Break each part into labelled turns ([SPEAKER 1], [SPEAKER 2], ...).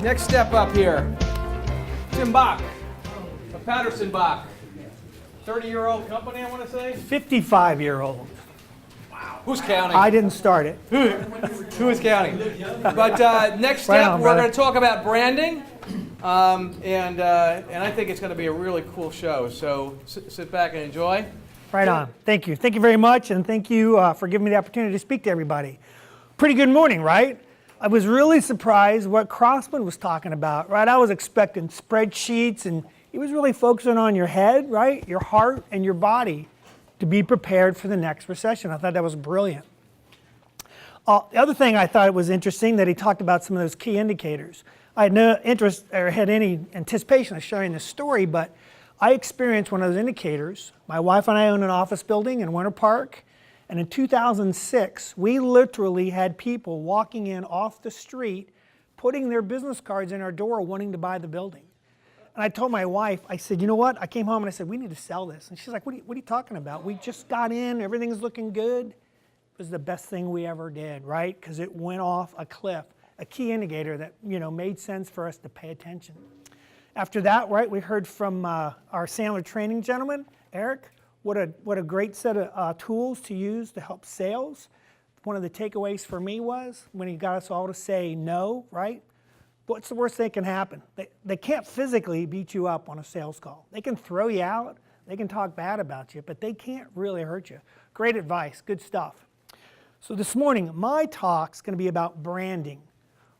[SPEAKER 1] Next step up here, Tim Bach of Patterson Bach. 30-year-old company, I want to say?
[SPEAKER 2] 55-year-old.
[SPEAKER 1] Wow. Who's counting?
[SPEAKER 2] I didn't start it.
[SPEAKER 1] Who is counting? But next step, we're going to talk about branding. And I think it's going to be a really cool show. So sit back and enjoy.
[SPEAKER 2] Right on. Thank you. Thank you very much. And thank you for giving me the opportunity to speak to everybody. Pretty good morning, right? I was really surprised what Crossman was talking about, right? I was expecting spreadsheets, and he was really focusing on your head, right? Your heart and your body to be prepared for the next recession. I thought that was brilliant. The other thing I thought was interesting that he talked about some of those key indicators. I had no interest or had any anticipation of sharing this story, but I experienced one of those indicators. My wife and I own an office building in Winter Park, and in 2006, we literally had people walking in off the street, putting their business cards in our door wanting to buy the building. And I told my wife, I said, you know what? I came home and I said, we need to sell this. And she's like, what are you talking about? We just got in, everything's looking good. It was the best thing we ever did, right? Because it went off a cliff, a key indicator that made sense for us to pay attention. After that, right, we heard from our Sandler training gentleman, Eric. What a great set of tools to use to help sales. One of the takeaways for me was when he got us all to say no, right? What's the worst that can happen? They can't physically beat you up on a sales call. They can throw you out, they can talk bad about you, but they can't really hurt you. Great advice, good stuff. So this morning, my talk's going to be about branding.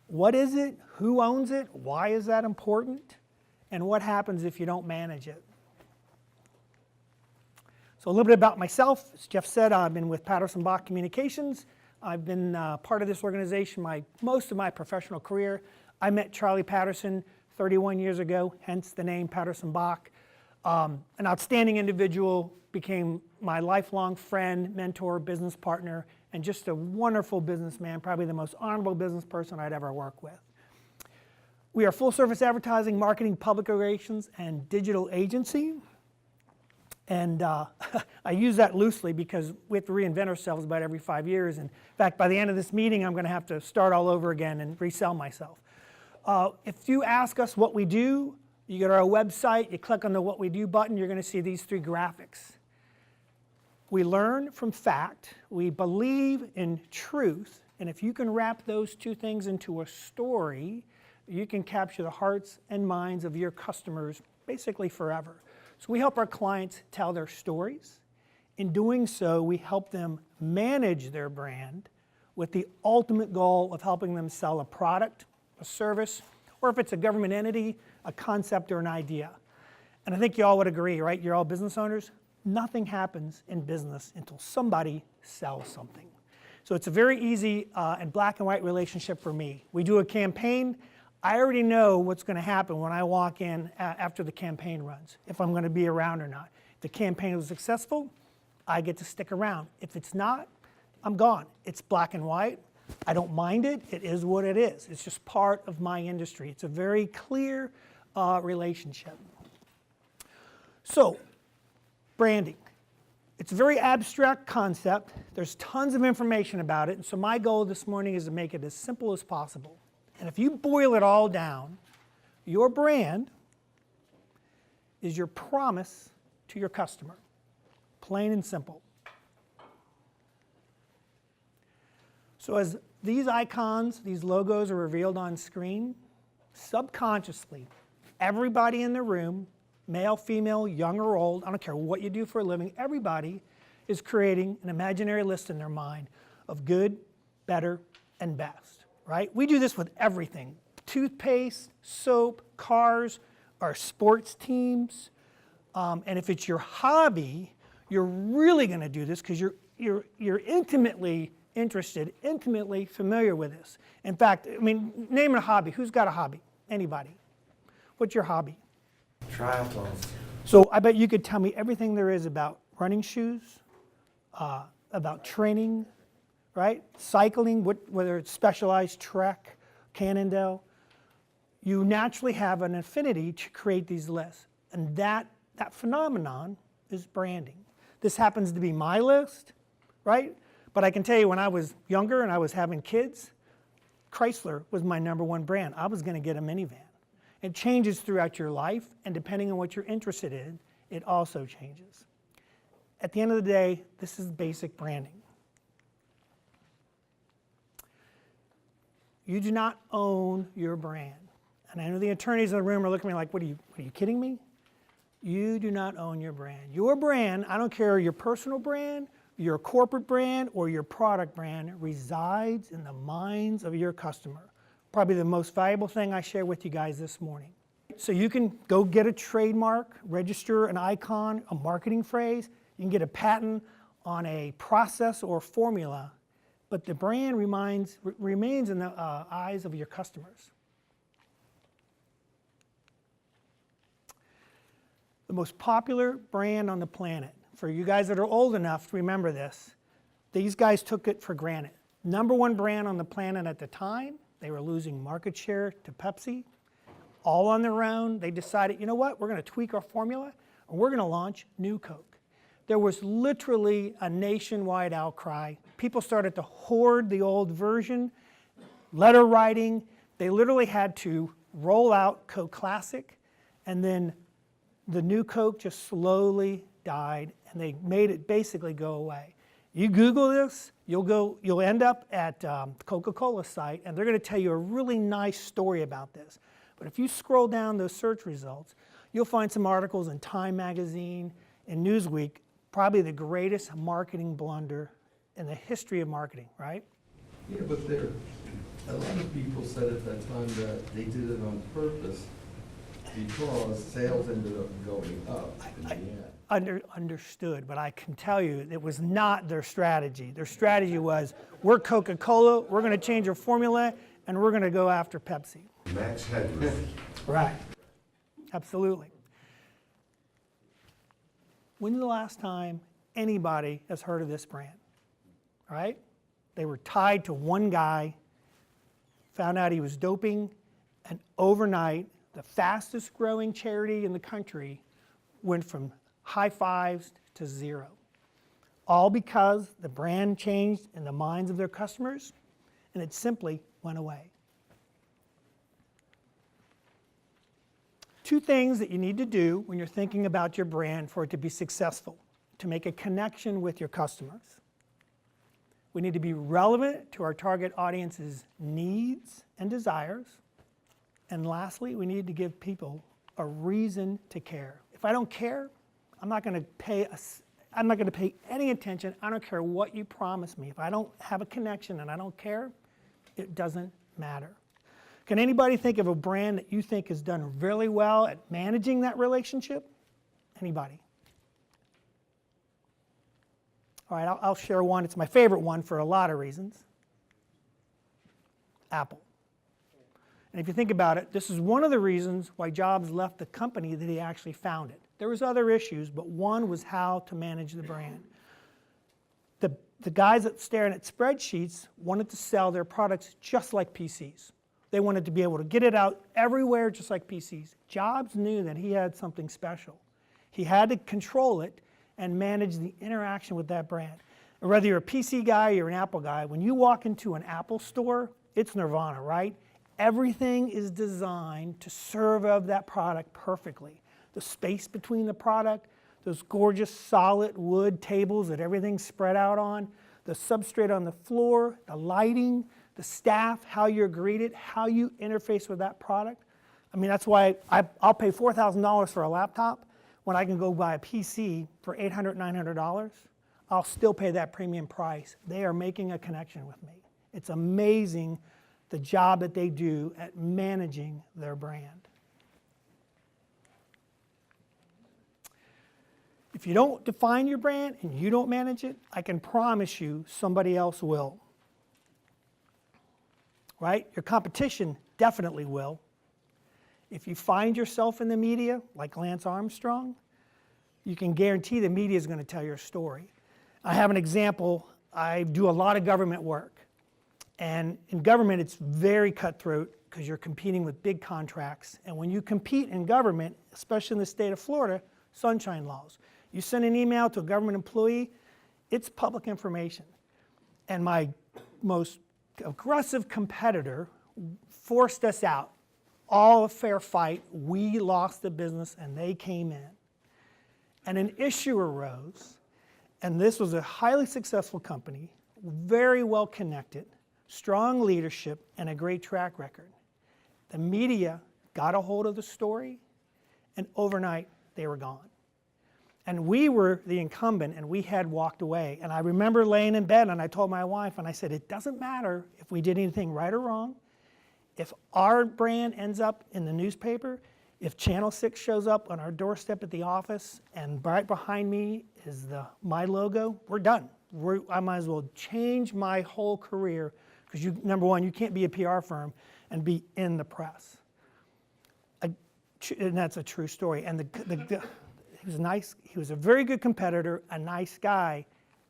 [SPEAKER 2] What is it? Who owns it? Why is that important? And what happens if you don't manage it? So a little bit about myself. As Jeff said, I've been with Patterson Bach Communications. I've been part of this organization most of my professional career. I met Charlie Patterson 31 years ago, hence the name Patterson Bach. An outstanding individual, became my lifelong friend, mentor, business partner, and just a wonderful businessman, probably the most honorable business person I'd ever work with. We are a full-service advertising, marketing, public relations, and digital agency. And I use that loosely because we have to reinvent ourselves about every 5 years. And in fact, by the end of this meeting, I'm going to have to start all over again and resell myself. If you ask us what we do, you go to our website, you click on the What We Do button, you're going to see these three graphics. We learn from fact, we believe in truth, and if you can wrap those two things into a story, you can capture the hearts and minds of your customers basically forever. So we help our clients tell their stories. In doing so, we help them manage their brand with the ultimate goal of helping them sell a product, a service, or if it's a government entity, a concept or an idea. And I think you all would agree, right? You're all business owners. Nothing happens in business until somebody sells something. So it's a very easy and black and white relationship for me. We do a campaign. I already know what's going to happen when I walk in after the campaign runs, if I'm going to be around or not. If the campaign was successful, I get to stick around. If it's not, I'm gone. It's black and white. I don't mind it. It is what it is. It's just part of my industry. It's a very clear relationship. So, branding. It's a very abstract concept. There's tons of information about it. And so my goal this morning is to make it as simple as possible. And if you boil it all down, your brand is your promise to your customer. Plain and simple. So as these icons, these logos are revealed on screen, subconsciously, everybody in the room, male, female, young or old, I don't care what you do for a living, everybody is creating an imaginary list in their mind of good, better, and best. Right? We do this with everything. Toothpaste, soap, cars, our sports teams. And if it's your hobby, you're really going to do this because you're intimately interested, intimately familiar with this. In fact, name a hobby. Who's got a hobby? Anybody? What's your hobby?
[SPEAKER 3] Triathlons.
[SPEAKER 2] So I bet you could tell me everything there is about running shoes, about training, right? Cycling, whether it's Specialized, Trek, Cannondale. You naturally have an affinity to create these lists. And that phenomenon is branding. This happens to be my list, right? But I can tell you when I was younger and I was having kids, Chrysler was my #1 brand. I was going to get a minivan. It changes throughout your life, and depending on what you're interested in, it also changes. At the end of the day, this is basic branding. You do not own your brand. And I know the attorneys in the room are looking at me like, what are you kidding me? You do not own your brand. Your brand, I don't care your personal brand, your corporate brand, or your product brand, resides in the minds of your customer. Probably the most valuable thing I share with you guys this morning. So you can go get a trademark, register an icon, a marketing phrase, you can get a patent on a process or formula, but the brand remains in the eyes of your customers. The most popular brand on the planet, for you guys that are old enough to remember this, these guys took it for granted. #1 brand on the planet at the time, they were losing market share to Pepsi. All on their own, they decided, you know what, we're going to tweak our formula and we're going to launch New Coke. There was literally a nationwide outcry. People started to hoard the old version, letter writing. They literally had to roll out Coke Classic, and then the New Coke just slowly died, and they made it basically go away. You Google this, you'll end up at the Coca-Cola site, and they're going to tell you a really nice story about this. But if you scroll down those search results, you'll find some articles in Time Magazine and Newsweek, probably the greatest marketing blunder in the history of marketing, right?
[SPEAKER 3] Yeah, but a lot of people said at that time that they did it on purpose because sales ended up going up in the end.
[SPEAKER 2] Understood, but I can tell you it was not their strategy. Their strategy was, we're Coca-Cola, we're going to change our formula, and we're going to go after Pepsi.
[SPEAKER 3] Max Headroom.
[SPEAKER 2] Right. Absolutely. When's the last time anybody has heard of this brand? Right? They were tied to one guy, found out he was doping, and overnight, the fastest growing charity in the country went from high fives to 0. All because the brand changed in the minds of their customers, and it simply went away. 2 things that you need to do when you're thinking about your brand for it to be successful: to make a connection with your customers. We need to be relevant to our target audience's needs and desires. And lastly, we need to give people a reason to care. If I don't care, I'm not going to pay any attention. I don't care what you promise me. If I don't have a connection and I don't care, it doesn't matter. Can anybody think of a brand that you think has done really well at managing that relationship? Anybody? All right, I'll share one. It's my favorite one for a lot of reasons. Apple. And if you think about it, this is one of the reasons why Jobs left the company that he actually founded. There was other issues, but one was how to manage the brand. The guys that staring at spreadsheets wanted to sell their products just like PCs. They wanted to be able to get it out everywhere just like PCs. Jobs knew that he had something special. He had to control it and manage the interaction with that brand. And whether you're a PC guy or you're an Apple guy, when you walk into an Apple store, it's nirvana, right? Everything is designed to serve up that product perfectly. The space between the product, those gorgeous solid wood tables that everything's spread out on, the substrate on the floor, the lighting, the staff, how you're greeted, how you interface with that product. I mean, that's why I'll pay $4,000 for a laptop when I can go buy a PC for $800, $900. I'll still pay that premium price. They are making a connection with me. It's amazing the job that they do at managing their brand. If you don't define your brand and you don't manage it, I can promise you somebody else will. Right? Your competition definitely will. If you find yourself in the media, like Lance Armstrong, you can guarantee the media is going to tell your story. I have an example. I do a lot of government work. And in government, it's very cutthroat because you're competing with big contracts. And when you compete in government, especially in the state of Florida, sunshine laws. You send an email to a government employee, it's public information. And my most aggressive competitor forced us out. All a fair fight. We lost the business and they came in. And an issue arose, and this was a highly successful company, very well connected, strong leadership, and a great track record. The media got a hold of the story, and overnight they were gone. And we were the incumbent, and we had walked away. And I remember laying in bed, and I told my wife, and I said, it doesn't matter if we did anything right or wrong. If our brand ends up in the newspaper, if Channel 6 shows up on our doorstep at the office, and right behind me is my logo, we're done. I might as well change my whole career, because number one, you can't be a PR firm and be in the press. And that's a true story. And he was nice. He was a very good competitor, a nice guy.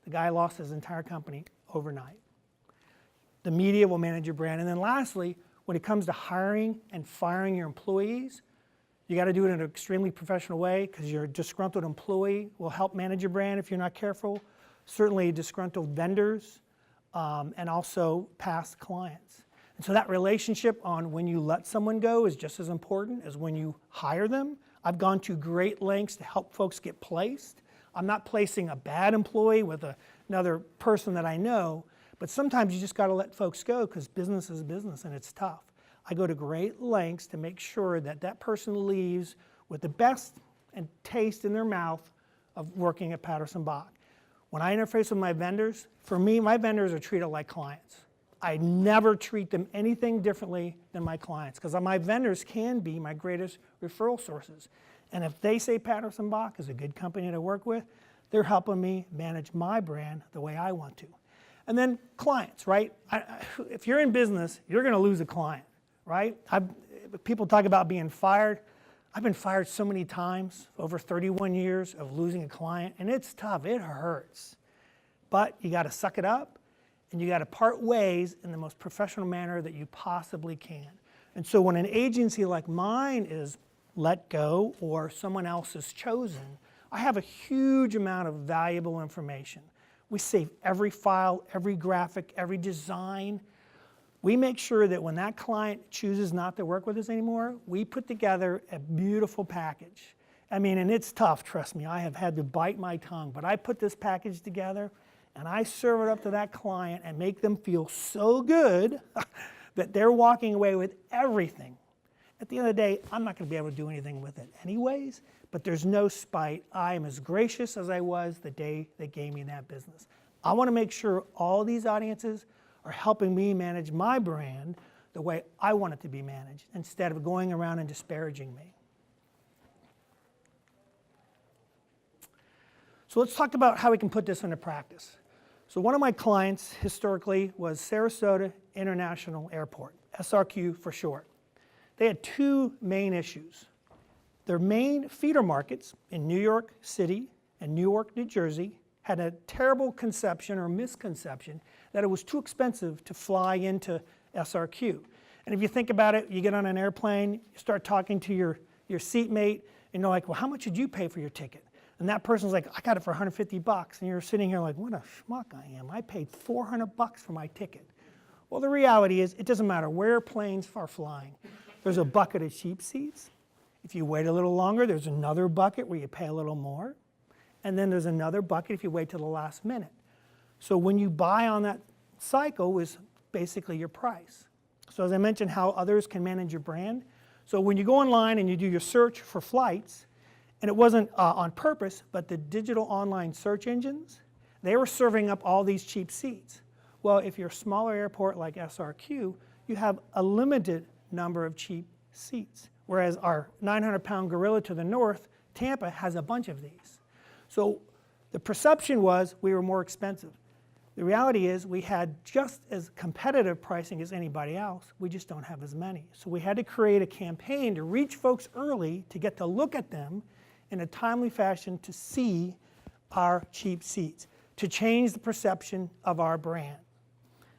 [SPEAKER 2] The guy lost his entire company overnight. The media will manage your brand. And then lastly, when it comes to hiring and firing your employees, you got to do it in an extremely professional way, because your disgruntled employee will help manage your brand if you're not careful. Certainly disgruntled vendors, and also past clients. And so that relationship on when you let someone go is just as important as when you hire them. I've gone to great lengths to help folks get placed. I'm not placing a bad employee with another person that I know, but sometimes you just got to let folks go, because business is business and it's tough. I go to great lengths to make sure that that person leaves with the best and taste in their mouth of working at Patterson Bach. When I interface with my vendors, for me, my vendors are treated like clients. I never treat them anything differently than my clients, because my vendors can be my greatest referral sources. And if they say Patterson Bach is a good company to work with, they're helping me manage my brand the way I want to. And then clients, right? If you're in business, you're going to lose a client, right? People talk about being fired. I've been fired so many times, over 31 years of losing a client, and it's tough, it hurts. But you got to suck it up, and you got to part ways in the most professional manner that you possibly can. And so when an agency like mine is let go or someone else is chosen, I have a huge amount of valuable information. We save every file, every graphic, every design. We make sure that when that client chooses not to work with us anymore, we put together a beautiful package. I mean, and it's tough, trust me. I have had to bite my tongue, but I put this package together and I serve it up to that client and make them feel so good that they're walking away with everything. At the end of the day, I'm not going to be able to do anything with it anyways, but there's no spite. I am as gracious as I was the day they gave me that business. I want to make sure all these audiences are helping me manage my brand the way I want it to be managed, instead of going around and disparaging me. So let's talk about how we can put this into practice. So one of my clients historically was Sarasota International Airport, SRQ for short. They had two main issues. Their main feeder markets in New York City and Newark, New Jersey, had a terrible conception or misconception that it was too expensive to fly into SRQ. And if you think about it, you get on an airplane, you start talking to your seatmate, and you're like, well, how much did you pay for your ticket? And that person's like, I got it for $150. And you're sitting here like, what a schmuck I am. I paid $400 for my ticket. Well, the reality is, it doesn't matter where planes are flying. There's a bucket of cheap seats. If you wait a little longer, there's another bucket where you pay a little more. And then there's another bucket if you wait till the last minute. So when you buy on that cycle is basically your price. So as I mentioned, how others can manage your brand. So when you go online and you do your search for flights, and it wasn't on purpose, but the digital online search engines, they were serving up all these cheap seats. Well, if you're a smaller airport like SRQ, you have a limited number of cheap seats. Whereas our 900-pound gorilla to the north, Tampa, has a bunch of these. So the perception was we were more expensive. The reality is we had just as competitive pricing as anybody else. We just don't have as many. So we had to create a campaign to reach folks early to get to look at them in a timely fashion to see our cheap seats, to change the perception of our brand.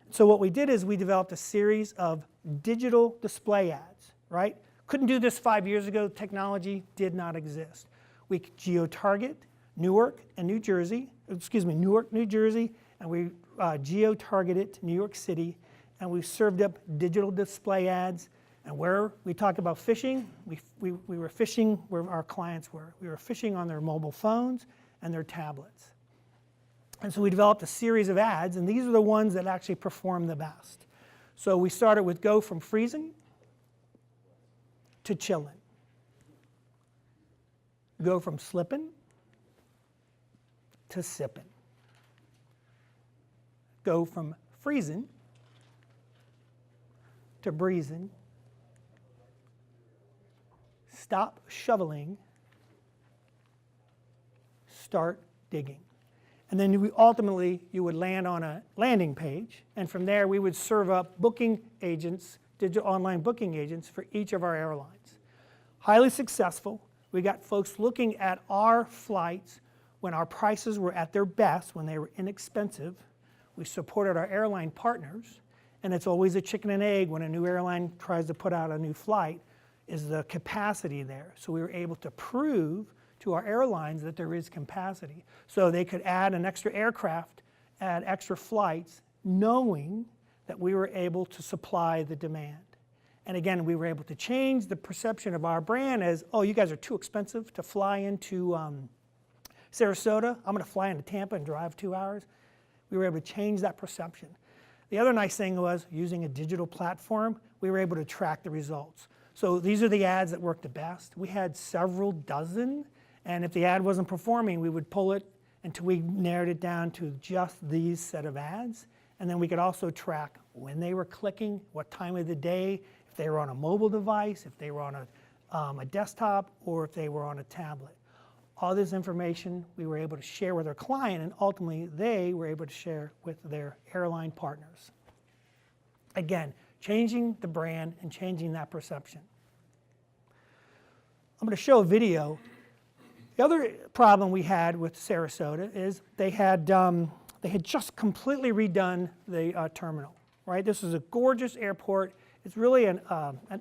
[SPEAKER 2] So what we did is we developed a series of digital display ads, right? Couldn't do this 5 years ago. Technology did not exist. We could geo-target Newark, New Jersey, and we geo-targeted New York City, and we served up digital display ads. And where we talk about fishing, we were fishing where our clients were. We were fishing on their mobile phones and their tablets. And so we developed a series of ads, and these are the ones that actually perform the best. So we started with go from freezing to chilling. Go from slipping to sipping. Go from freezing to breezing. Stop shoveling, start digging. And then you would land on a landing page, and from there we would serve up booking agents, digital online booking agents for each of our airlines. Highly successful. We got folks looking at our flights when our prices were at their best, when they were inexpensive. We supported our airline partners, and it's always a chicken and egg when a new airline tries to put out a new flight. Is the capacity there? So we were able to prove to our airlines that there is capacity. So they could add an extra aircraft, add extra flights, knowing that we were able to supply the demand. And again, we were able to change the perception of our brand as, oh, you guys are too expensive to fly into Sarasota. I'm going to fly into Tampa and drive 2 hours. We were able to change that perception. The other nice thing was, using a digital platform, we were able to track the results. So these are the ads that worked the best. We had several dozen, and if the ad wasn't performing, we would pull it until we narrowed it down to just these set of ads. And then we could also track when they were clicking, what time of the day, if they were on a mobile device, if they were on a desktop, or if they were on a tablet. All this information we were able to share with our client, and ultimately they were able to share with their airline partners. Again, changing the brand and changing that perception. I'm going to show a video. The other problem we had with Sarasota is they had just completely redone the terminal. Right? This is a gorgeous airport. It's really an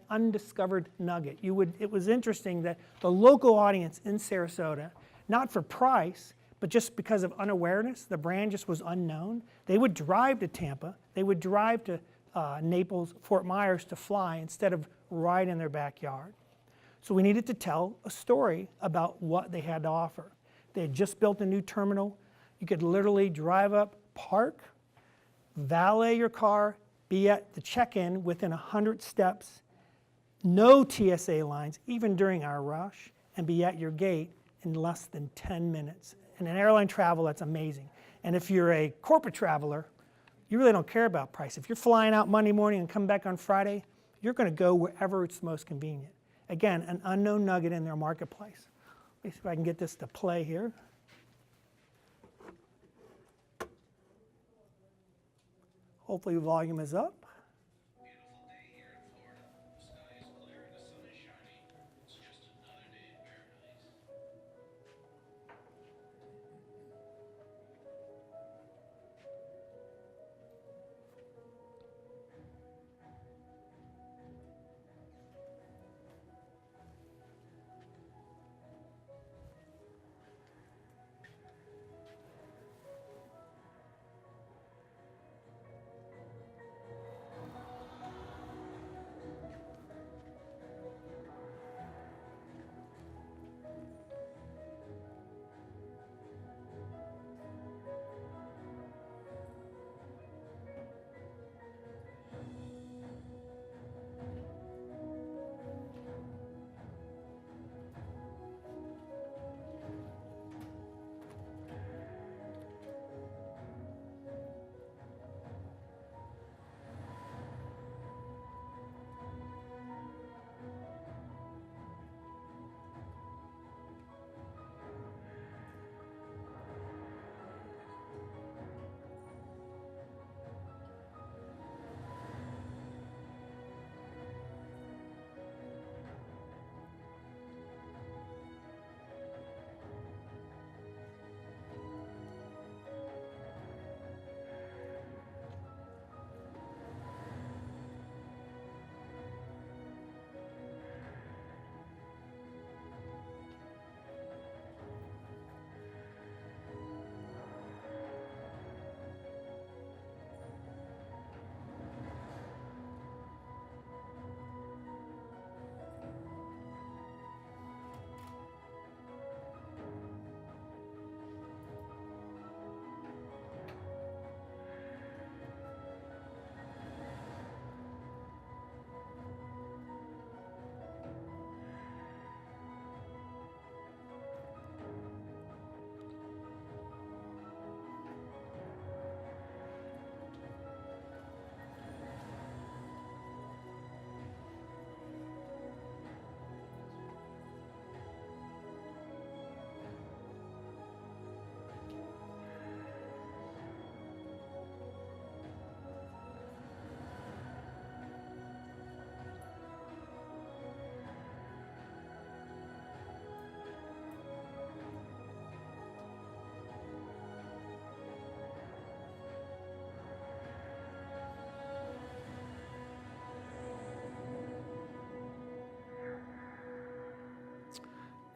[SPEAKER 2] undiscovered nugget. It was interesting that the local audience in Sarasota, not for price, but just because of unawareness, the brand just was unknown. They would drive to Tampa. They would drive to Naples, Fort Myers to fly instead of right in their backyard. So we needed to tell a story about what they had to offer. They had just built a new terminal. You could literally drive up, park, valet your car, be at the check-in within 100 steps, no TSA lines, even during our rush, and be at your gate in less than 10 minutes. And in airline travel, that's amazing. And if you're a corporate traveler, you really don't care about price. If you're flying out Monday morning and come back on Friday, you're going to go wherever it's most convenient. Again, an unknown nugget in their marketplace. Let me see if I can get this to play here. Hopefully the volume is up.
[SPEAKER 4] Beautiful day here in Florida. The sky is clear and the sun is shining. It's just another day in paradise.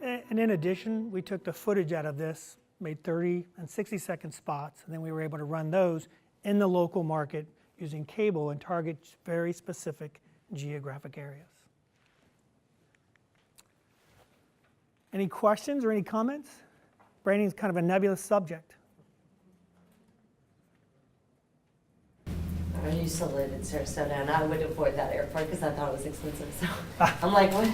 [SPEAKER 2] And in addition, we took the footage out of this, made 30 and 60-second spots, and then we were able to run those in the local market using cable and target very specific geographic areas. Any questions or any comments? Branding is kind of a nebulous subject.
[SPEAKER 5] I used to live in Sarasota, and I would avoid that airport because I thought it was expensive. So I'm like, what?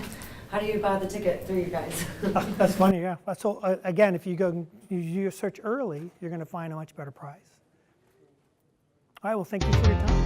[SPEAKER 5] How do you buy the ticket through you guys?
[SPEAKER 2] That's funny, yeah. So again, if you go you do your search early, you're going to find a much better price. All right, well, thank you for your time.